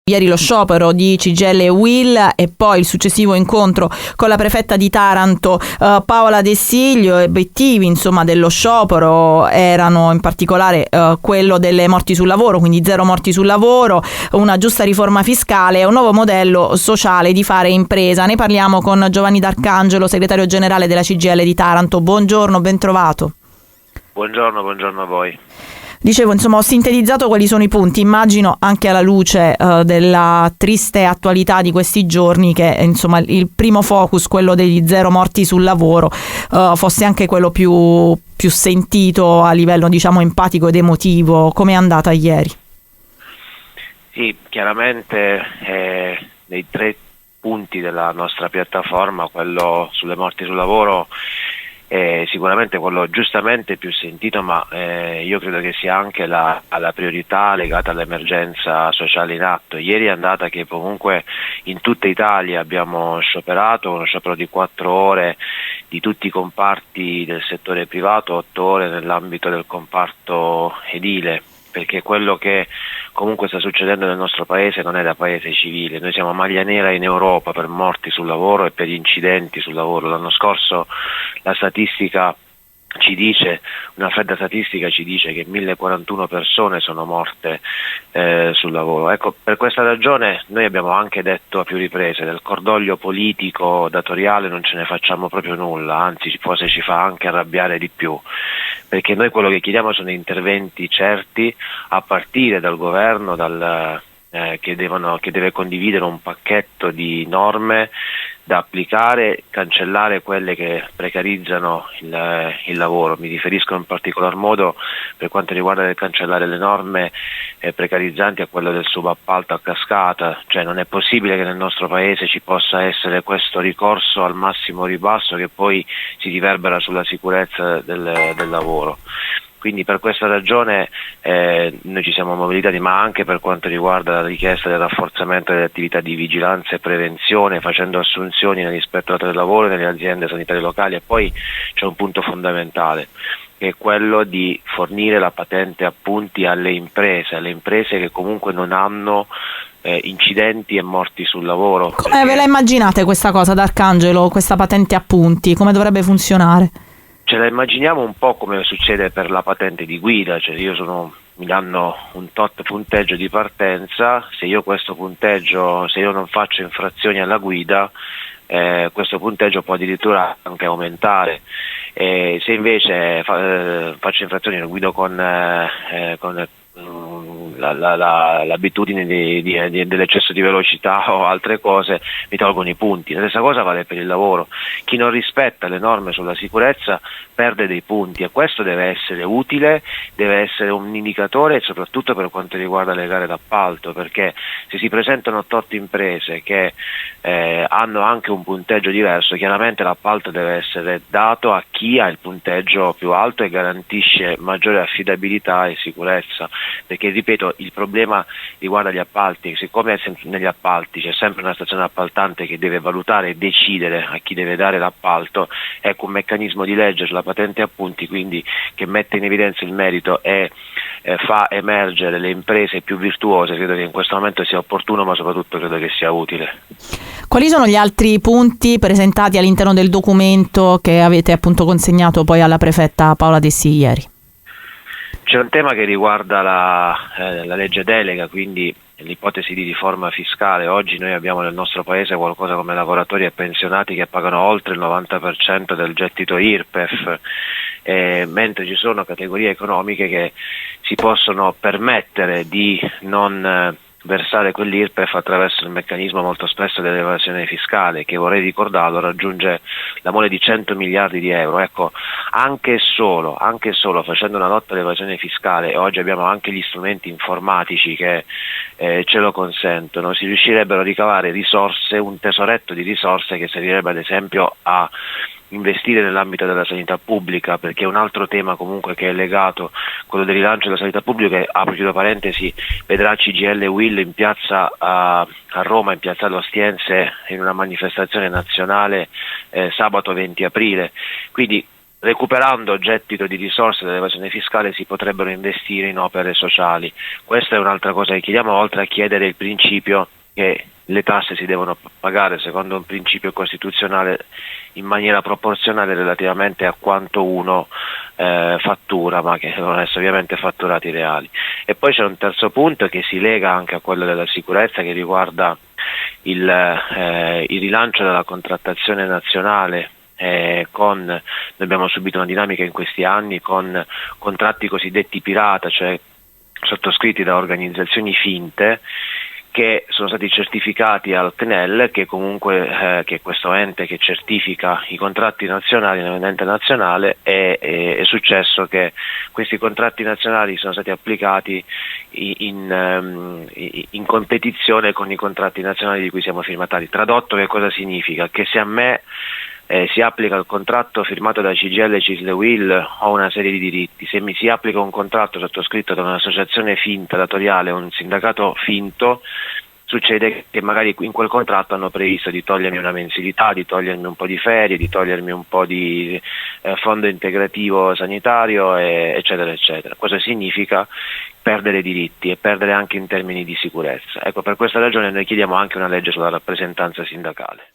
Ieri lo sciopero di CGIL e UIL e poi il successivo incontro con la prefetta di Taranto Paola De Siglio. Obiettivi dello sciopero erano in particolare quello delle morti sul lavoro, quindi 0 morti sul lavoro, una giusta riforma fiscale e un nuovo modello sociale di fare impresa. Ne parliamo con Giovanni D'Arcangelo, segretario generale della CGIL di Taranto. Buongiorno, ben trovato. Buongiorno a voi. Dicevo, ho sintetizzato quali sono i punti, immagino anche alla luce della triste attualità di questi giorni che il primo focus, quello degli 0 morti sul lavoro, fosse anche quello più sentito a livello empatico ed emotivo. Com'è andata ieri? Sì, chiaramente nei 3 punti della nostra piattaforma, quello sulle morti sul lavoro sicuramente quello giustamente più sentito, ma io credo che sia anche la priorità legata all'emergenza sociale in atto. Ieri è andata che comunque in tutta Italia abbiamo scioperato, uno sciopero di 4 ore di tutti i comparti del settore privato, 8 ore nell'ambito del comparto edile, perché quello che comunque sta succedendo nel nostro paese non è da paese civile. Noi siamo maglia nera in Europa per morti sul lavoro e per incidenti sul lavoro. L'anno scorso la statistica ci dice, una fredda statistica ci dice che 1041 persone sono morte sul lavoro. Ecco, per questa ragione noi abbiamo anche detto a più riprese, del cordoglio politico datoriale non ce ne facciamo proprio nulla, anzi forse ci fa anche arrabbiare di più, perché noi quello che chiediamo sono interventi certi a partire dal governo, che deve condividere un pacchetto di norme da applicare, cancellare quelle che precarizzano il lavoro. Mi riferisco in particolar modo, per quanto riguarda il cancellare le norme precarizzanti, a quello del subappalto a cascata. Cioè non è possibile che nel nostro paese ci possa essere questo ricorso al massimo ribasso che poi si riverbera sulla sicurezza del lavoro. Quindi per questa ragione noi ci siamo mobilitati, ma anche per quanto riguarda la richiesta del rafforzamento delle attività di vigilanza e prevenzione, facendo assunzioni negli ispettorati del lavoro e nelle aziende sanitarie locali. E poi c'è un punto fondamentale, che è quello di fornire la patente appunti alle imprese che comunque non hanno incidenti e morti sul lavoro. Come ve la immaginate questa cosa, D'Arcangelo, questa patente appunti? Come dovrebbe funzionare? Ce la immaginiamo un po' come succede per la patente di guida, cioè mi danno un tot punteggio di partenza, se io non faccio infrazioni alla guida, questo punteggio può addirittura anche aumentare. Se invece faccio infrazioni, guido con l'abitudine dell'eccesso di velocità o altre cose, mi tolgono i punti. La stessa cosa vale per il lavoro. Chi non rispetta le norme sulla sicurezza perde dei punti, e questo deve essere utile, deve essere un indicatore, soprattutto per quanto riguarda le gare d'appalto, perché se si presentano 8 imprese che hanno anche un punteggio diverso, chiaramente l'appalto deve essere dato a chi ha il punteggio più alto e garantisce maggiore affidabilità e sicurezza. Perché, ripeto, il problema riguarda gli appalti. Siccome negli appalti c'è sempre una stazione appaltante che deve valutare e decidere a chi deve dare l'appalto, ecco un meccanismo di legge sulla patente appunti, quindi, che mette in evidenza il merito e fa emergere le imprese più virtuose, credo che in questo momento sia opportuno, ma soprattutto credo che sia utile. Quali sono gli altri punti presentati all'interno del documento che avete appunto consegnato poi alla prefetta Paola De Siglio ieri? C'è un tema che riguarda la legge delega, quindi l'ipotesi di riforma fiscale. Oggi noi abbiamo nel nostro paese qualcosa come lavoratori e pensionati che pagano oltre il 90% del gettito IRPEF, mentre ci sono categorie economiche che si possono permettere di non versare quell'IRPEF attraverso il meccanismo molto spesso dell'evasione fiscale, che, vorrei ricordarlo, raggiunge la mole di 100 miliardi di euro. Ecco, anche solo facendo una lotta all'evasione fiscale, e oggi abbiamo anche gli strumenti informatici che ce lo consentono, si riuscirebbero a ricavare risorse, un tesoretto di risorse che servirebbe ad esempio a investire nell'ambito della sanità pubblica, perché un altro tema comunque che è legato, quello del rilancio della sanità pubblica, che, apro chiudo parentesi, vedrà CGIL e UIL in piazza a Roma, in piazza Ostiense, in una manifestazione nazionale sabato 20 aprile. Quindi recuperando gettito di risorse dall'evasione fiscale si potrebbero investire in opere sociali. Questa è un'altra cosa che chiediamo, oltre a chiedere il principio che le tasse si devono pagare secondo un principio costituzionale in maniera proporzionale relativamente a quanto uno fattura, ma che devono essere ovviamente fatturati reali. E poi c'è un terzo punto che si lega anche a quello della sicurezza, che riguarda il rilancio della contrattazione nazionale. Noi abbiamo subito una dinamica in questi anni con contratti cosiddetti pirata, cioè sottoscritti da organizzazioni finte, che sono stati certificati al CNEL, che comunque che è questo ente che certifica i contratti nazionali nell'ente nazionale. È successo che questi contratti nazionali sono stati applicati in competizione con i contratti nazionali di cui siamo firmatari. Tradotto, che cosa significa? Che se a me si applica il contratto firmato da CGIL, CISL e UIL, ho una serie di diritti. Se mi si applica un contratto sottoscritto da un'associazione finta datoriale o un sindacato finto, succede che magari in quel contratto hanno previsto di togliermi una mensilità, di togliermi un po' di ferie, di togliermi un po' di fondo integrativo sanitario, eccetera eccetera. Cosa significa? Perdere diritti e perdere anche in termini di sicurezza. Ecco, per questa ragione noi chiediamo anche una legge sulla rappresentanza sindacale.